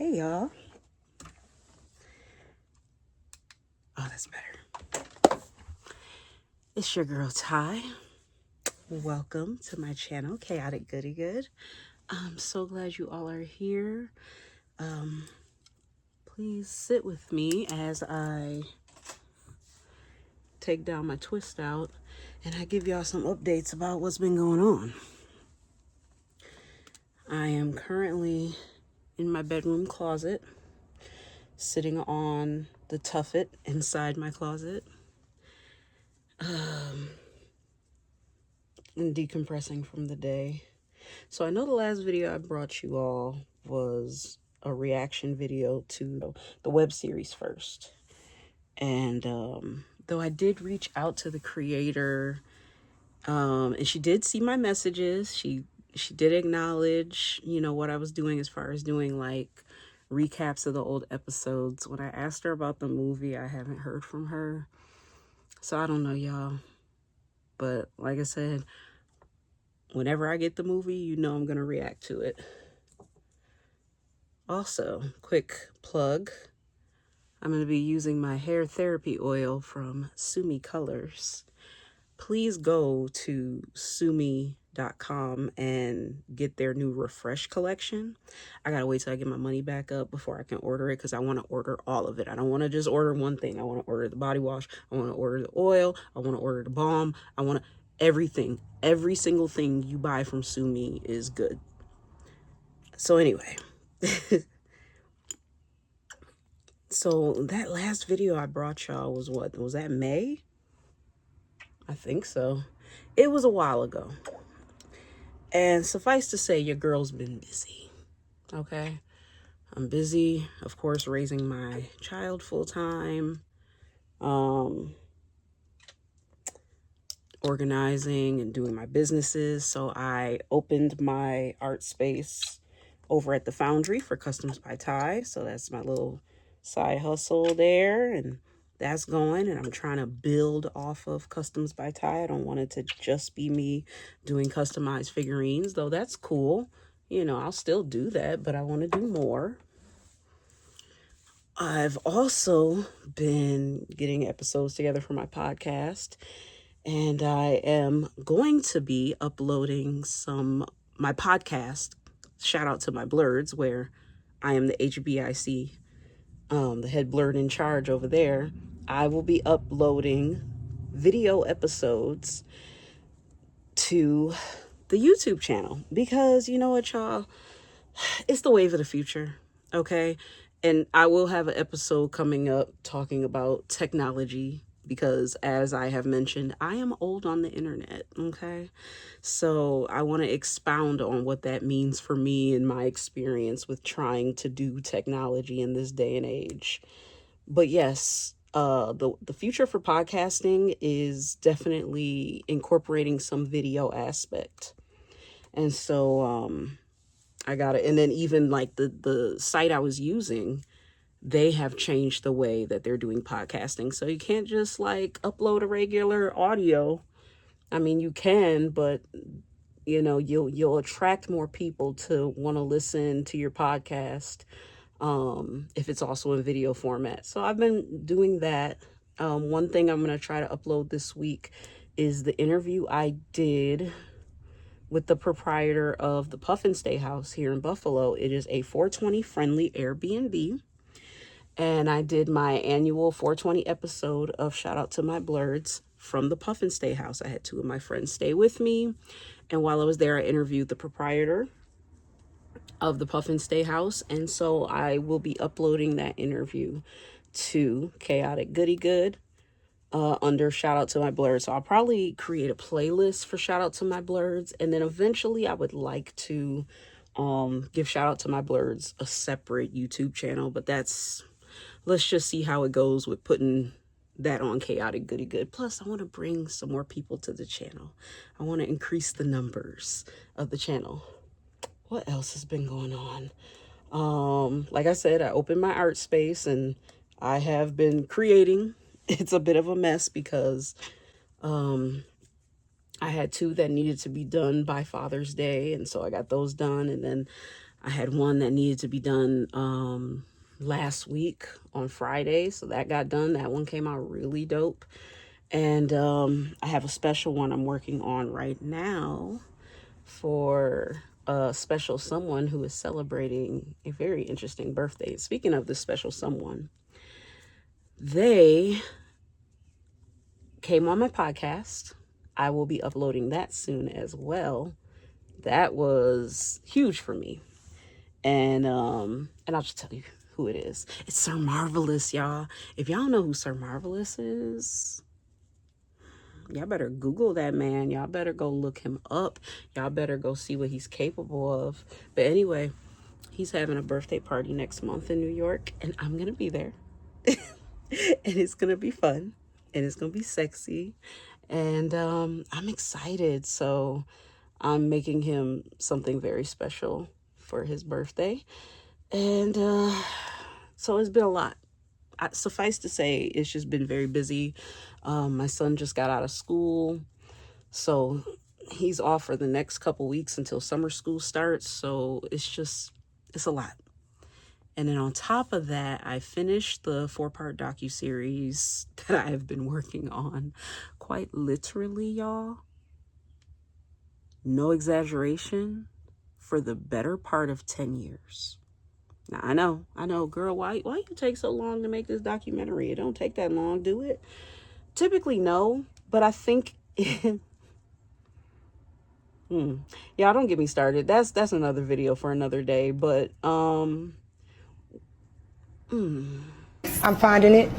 Hey y'all. Oh, that's better. It's your girl Ty. Welcome to my channel, Chaotic Goodie-Good. I'm so glad you all are here. Please sit with me as I take down my twist out and I give y'all some updates about what's been going on. I am currently in my bedroom closet, sitting on the tuffet inside my closet, and decompressing from the day. So I know the last video I brought you all was a reaction video to the web series First. And though I did reach out to the creator, and she did see my messages. She did acknowledge, what I was doing as far as doing like recaps of the old episodes. When I asked her about the movie, I haven't heard from her. So I don't know, y'all. But like I said, whenever I get the movie, I'm going to react to it. Also, quick plug. I'm going to be using my hair therapy oil from Sumi Colors. Please go to sumi.com and get their new Refresh collection. I got to wait till I get my money back up before I can order it because I want to order all of it. I don't want to just order one thing. I want to order the body wash. I want to order the oil. I want to order the balm. I want to everything. Every single thing you buy from Sumi is good. So anyway, so that last video I brought y'all was what? Was that May? I think so. It was a while ago. And suffice to say, your girl's been busy. Okay? I'm busy, of course, raising my child full time. Organizing and doing my businesses. So I opened my art space over at the Foundry for Customs by Ty. So that's my little side hustle there, and that's going, and I'm trying to build off of Customs by Ty. I don't want it to just be me doing customized figurines, though that's cool. I'll still do that, but I want to do more. I've also been getting episodes together for my podcast, and I am going to be uploading my podcast, shout out to my blurs, where I am the HBIC, the head blurred in charge over there. I will be uploading video episodes to the YouTube channel because you know what, y'all? It's the wave of the future, okay? And I will have an episode coming up talking about technology because, as I have mentioned, I am old on the internet, okay? So I want to expound on what that means for me and my experience with trying to do technology in this day and age. But yes, the future for podcasting is definitely incorporating some video aspect. And so I got it. And then even like the site I was using, they have changed the way that they're doing podcasting. So you can't just like upload a regular audio. I mean, you can, but you'll attract more people to want to listen to your podcast if it's also in video format. So I've been doing that. One thing I'm going to try to upload this week is the interview I did with the proprietor of the Puff and Stay House here in Buffalo. It is a 420 friendly Airbnb. And I did my annual 420 episode of Shout Out to My Blurs from the Puff and Stay House. I had two of my friends stay with me. And while I was there, I interviewed the proprietor of the Puff and Stay House. And so I will be uploading that interview to Chaotic Goodie-Good under Shout Out to My Blurs. So I'll probably create a playlist for Shout Out to My Blurs. And then eventually I would like to give Shout Out to My Blurs a separate YouTube channel. But let's just see how it goes with putting that on Chaotic Goodie-Good. Plus, I want to bring some more people to the channel. I want to increase the numbers of the channel. What else has been going on? Like I said, I opened my art space and I have been creating. It's a bit of a mess because I had two that needed to be done by Father's Day. And so I got those done. And then I had one that needed to be done last week on Friday, so that got done. That one came out really dope. And I have a special one I'm working on right now for a special someone who is celebrating a very interesting birthday. Speaking of this special someone, they came on my podcast. I will be uploading that soon as well. That was huge for me. And I'll just tell you who it is. It's Sir Marvelous, y'all. If y'all know who Sir Marvelous is, y'all better Google that man. Y'all better go look him up. Y'all better go see what he's capable of. But anyway, he's having a birthday party next month in New York, and I'm gonna be there. And it's gonna be fun, and it's gonna be sexy, and I'm excited. So I'm making him something very special for his birthday, and so it's been a lot. Suffice to say, it's just been very busy. My son just got out of school, so he's off for the next couple weeks until summer school starts. So it's a lot. And then on top of that, I finished the 4-part docuseries that I have been working on, quite literally, y'all. No exaggeration, for the better part of 10 years. Now, I know, girl, why you take so long to make this documentary? It don't take that long, do it? Typically, no, but I think, y'all don't get me started. That's another video for another day, but, I'm finding it.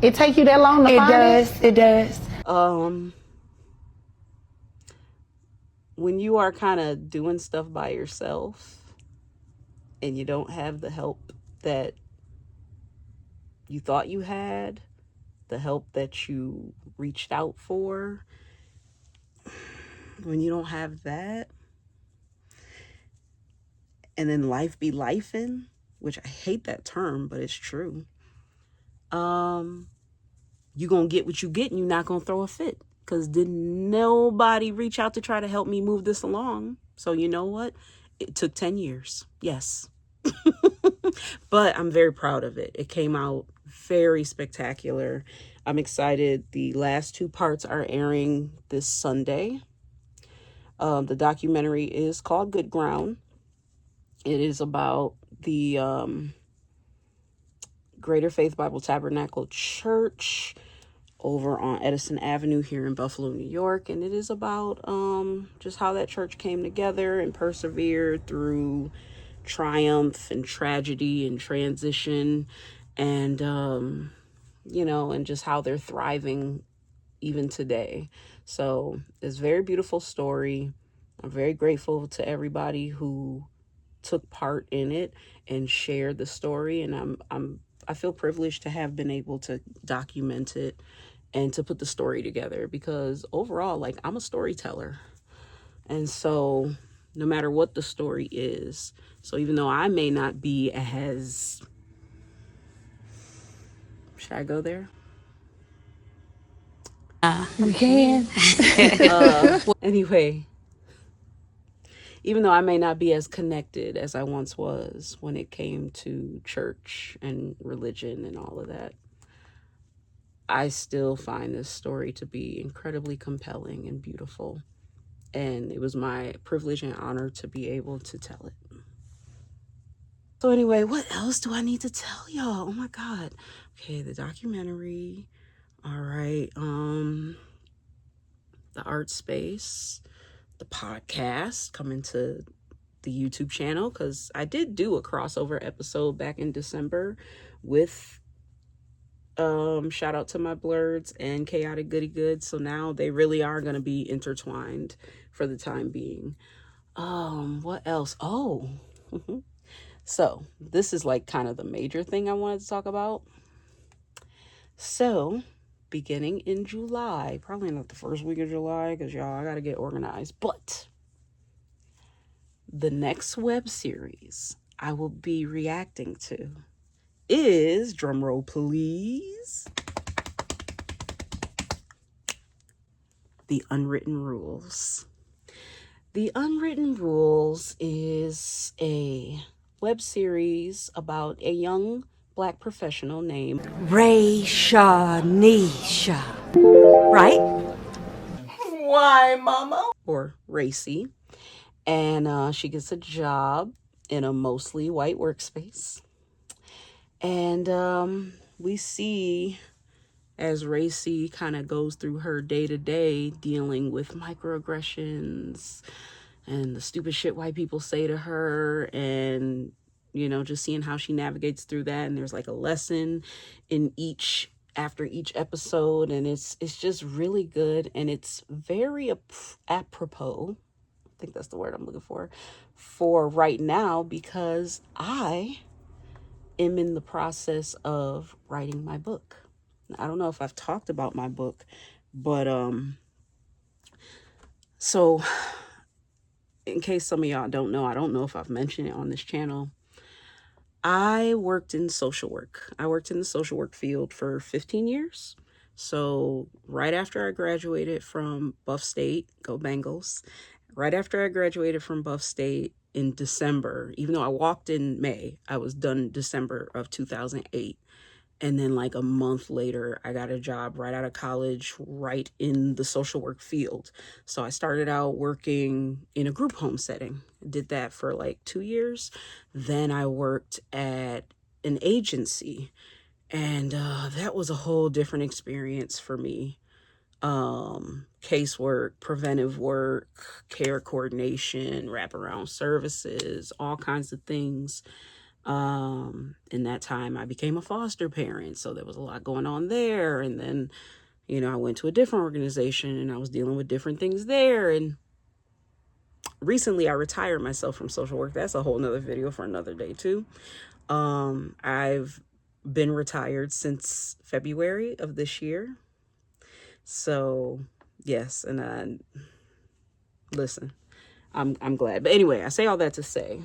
It take you that long to find it? It does. When you are kind of doing stuff by yourself and you don't have the help that you thought you had, the help that you reached out for, when you don't have that, and then life be lifing, which I hate that term, but it's true. You gonna get what you get, and you're not gonna throw a fit, because did nobody reach out to try to help me move this along? So you know what? It took 10 years. Yes. But I'm very proud of it. It came out very spectacular. I'm excited. The last 2 parts are airing this Sunday. The documentary is called Good Ground. It is about the Greater Faith Bible Tabernacle Church over on Edison Avenue here in Buffalo, New York. And it is about just how that church came together and persevered through triumph and tragedy and transition, and and just how they're thriving even today. So it's a very beautiful story. I'm very grateful to everybody who took part in it and shared the story, and I feel privileged to have been able to document it and to put the story together, because overall, like, I'm a storyteller. And so no matter what the story is, so even though I may not be as, should I go there? You can. Anyway, even though I may not be as connected as I once was when it came to church and religion and all of that, I still find this story to be incredibly compelling and beautiful. And it was my privilege and honor to be able to tell it. So anyway, what else do I need to tell y'all? Oh my God. Okay, the documentary. All right. The art space, the podcast coming to the YouTube channel, because I did do a crossover episode back in December with shout out to my blurs and chaotic Goodie-Good. So now they really are going to be intertwined for the time being. What else? Oh, so this is like kind of the major thing I wanted to talk about. So beginning in July, probably not the first week of July, because y'all, I got to get organized, but the next web series I will be reacting to is, drumroll please, The Unwritten Rules. The Unwritten Rules is a web series about a young Black professional named Nisha. Right? Why, mama? or Racy, and she gets a job in a mostly white workspace. And we see as Racy kind of goes through her day to day dealing with microaggressions and the stupid shit white people say to her, and just seeing how she navigates through that. And there's like a lesson in each after each episode, and it's just really good, and it's very apropos. I think that's the word I'm looking for right now, because I am in the process of writing my book. I don't know if I've talked about my book, but so in case some of y'all don't know, I don't know if I've mentioned it on this channel. I worked in social work. I worked in the social work field for 15 years. So right after I graduated from Buff State, go Bengals, right after I graduated from Buff State in December, even though I walked in May, I was done December of 2008. And then like a month later, I got a job right out of college, right in the social work field. So I started out working in a group home setting. Did that for like 2 years. Then I worked at an agency, and that was a whole different experience for me. Casework, preventive work, care coordination, wraparound services, all kinds of things. In that time I became a foster parent, so there was a lot going on there. And then I went to a different organization and I was dealing with different things there. And recently I retired myself from social work. That's a whole nother video for another day too. I've been retired since February of this year, so yes. And listen, I'm glad. But anyway, I say all that to say,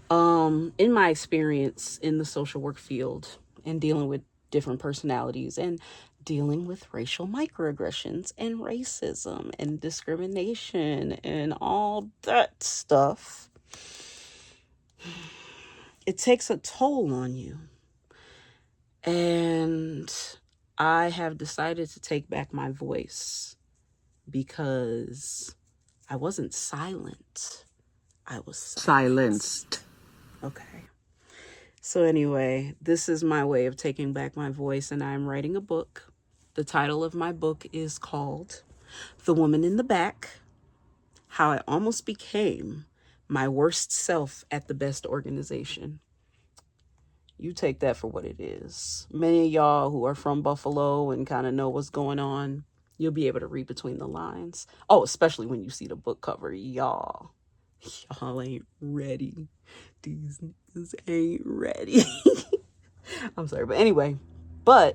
in my experience in the social work field and dealing with different personalities and dealing with racial microaggressions and racism and discrimination and all that stuff, it takes a toll on you. And I have decided to take back my voice because I wasn't silent. I was silenced. Okay. So anyway, this is my way of taking back my voice, and I'm writing a book. The title of my book is called The Woman in the Back: How I Almost Became My Worst Self at the Best Organization. You take that for what it is. Many of y'all who are from Buffalo and kind of know what's going on, you'll be able to read between the lines. Oh, especially when you see the book cover. Y'all ain't ready. These niggas ain't ready. I'm sorry, but anyway, I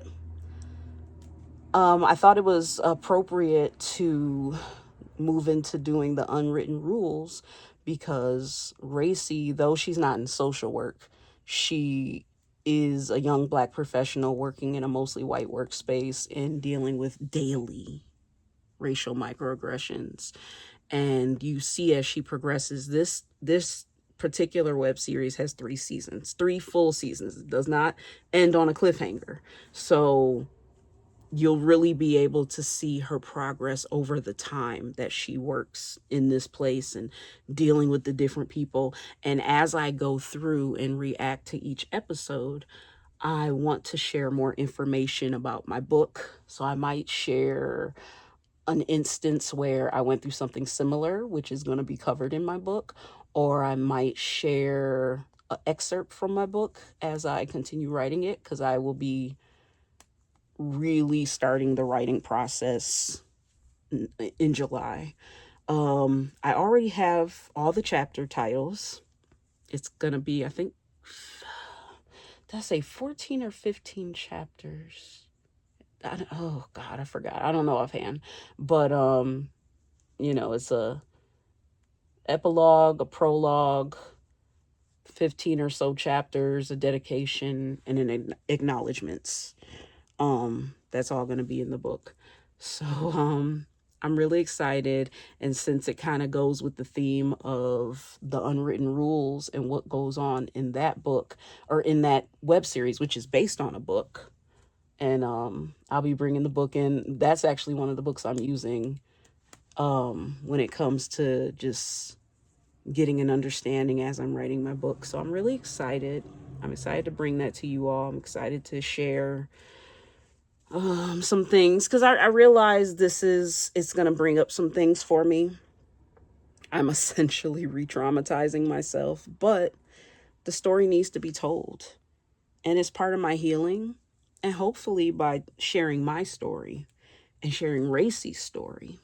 thought it was appropriate to move into doing the unwritten rules because Racy, though she's not in social work, she is a young Black professional working in a mostly white workspace and dealing with daily racial microaggressions. And you see as she progresses, this particular web series has 3 seasons, 3 full seasons. It does not end on a cliffhanger. So you'll really be able to see her progress over the time that she works in this place and dealing with the different people. And as I go through and react to each episode, I want to share more information about my book. So I might share an instance where I went through something similar, which is going to be covered in my book, or I might share an excerpt from my book as I continue writing it, because I will be really starting the writing process in July. I already have all the chapter titles. It's going to be, I think, did I say 14 or 15 chapters? Oh God, I forgot. I don't know offhand, but it's a epilogue, a prologue, 15 or so chapters, a dedication, and an acknowledgments. That's all going to be in the book. So I'm really excited. And since it kind of goes with the theme of the unwritten rules and what goes on in that book or in that web series, which is based on a book, and I'll be bringing the book in. That's actually one of the books I'm using when it comes to just getting an understanding as I'm writing my book. So I'm really excited. I'm excited to bring that to you all. I'm excited to share some things because I realize it's going to bring up some things for me. I'm essentially re-traumatizing myself, but the story needs to be told. And it's part of my healing. And hopefully by sharing my story and sharing Racy's story,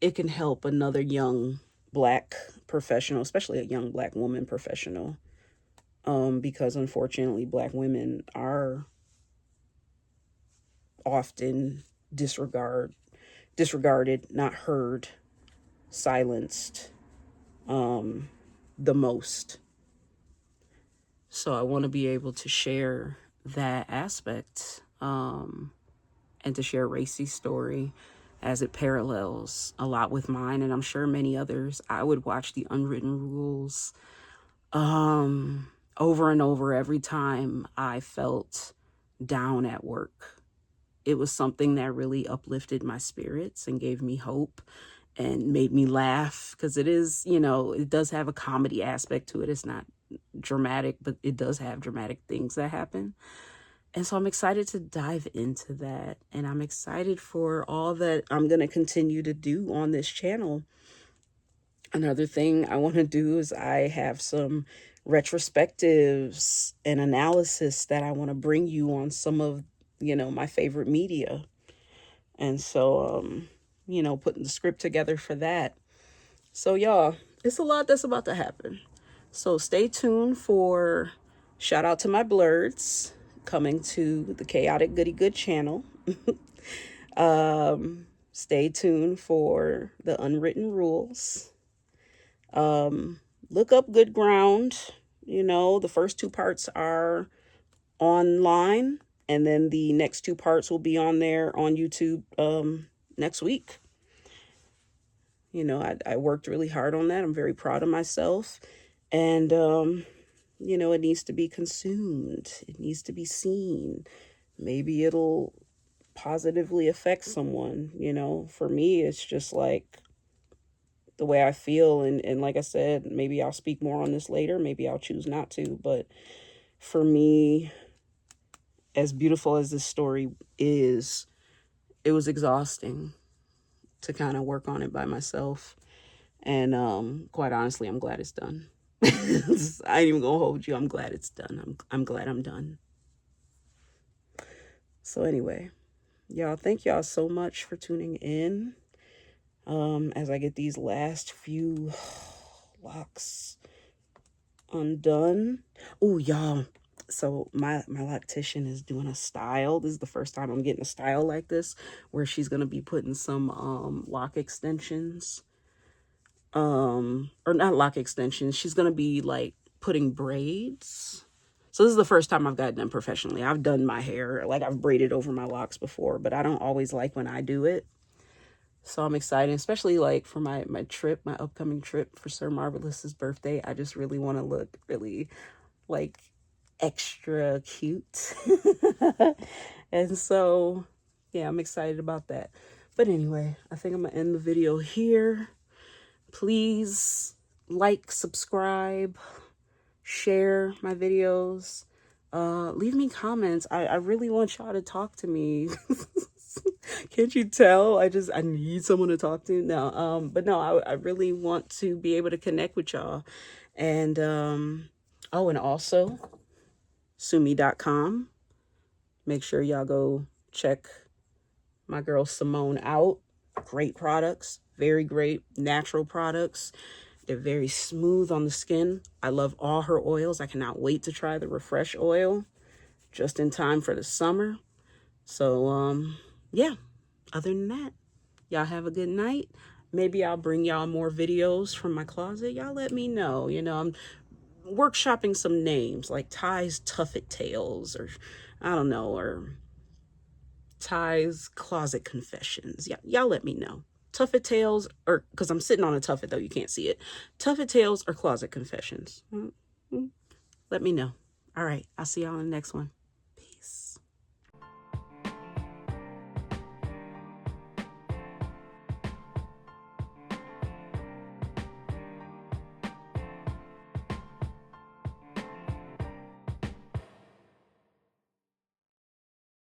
it can help another young Black professional, especially a young Black woman professional, because unfortunately Black women are often disregarded, not heard, silenced the most. So I want to be able to share that aspect and to share Racy's story as it parallels a lot with mine, and I'm sure many others. I would watch the unwritten rules over and over every time I felt down at work. It was something that really uplifted my spirits and gave me hope and made me laugh because it is, it does have a comedy aspect to it. It's not dramatic, but it does have dramatic things that happen. And so I'm excited to dive into that. And I'm excited for all that I'm going to continue to do on this channel. Another thing I want to do is I have some retrospectives and analysis that I want to bring you on some of, my favorite media. And so, putting the script together for that. So y'all, it's a lot that's about to happen. So stay tuned for shout out to my blurs coming to the Chaotic Goodie-Good channel. Stay tuned for the unwritten rules. Look up Good Ground. The first two parts are online, and then the next two parts will be on there on YouTube next week. I worked really hard on that. I'm very proud of myself. And, it needs to be consumed. It needs to be seen. Maybe it'll positively affect someone. For me, it's just like the way I feel. And like I said, maybe I'll speak more on this later. Maybe I'll choose not to. But for me, as beautiful as this story is, it was exhausting to kind of work on it by myself. And quite honestly, I'm glad it's done. I ain't even gonna hold you. I'm glad it's done. I'm glad I'm done. So anyway, y'all, thank y'all so much for tuning in. As I get these last few locks undone. Oh, y'all. So my loctician is doing a style. This is the first time I'm getting a style like this, where she's gonna be putting some lock extensions. Or not lock extensions. She's gonna be like putting braids. So this is the first time I've gotten done professionally. I've done my hair, like I've braided over my locks before, but I don't always like when I do it. So I'm excited, especially like for my upcoming trip for Sir Marvelous's birthday. I just really want to look really like extra cute. And so, yeah, I'm excited about that. But anyway, I think I'm gonna end the video here. Please like, subscribe, share my videos. Leave me comments. I really want y'all to talk to me. Can't you tell? I need someone to talk to. No, but no, I really want to be able to connect with y'all. And, and also sumi.com. Make sure y'all go check my girl Simone out. Great products, very great natural products. They're very smooth on the skin. I love all her oils. I cannot wait to try the Refresh oil just in time for the summer. So, yeah, other than that, y'all have a good night. Maybe I'll bring y'all more videos from my closet. Y'all let me know. I'm workshopping some names like Ty's Tuffet Tails, or I don't know, or Ty's closet confessions. Y'all let me know. Tuffet tales, or because I'm sitting on a tuffet though, you can't see it. Tuffet tales or closet confessions. Let me know. All right, I'll see y'all in the next one.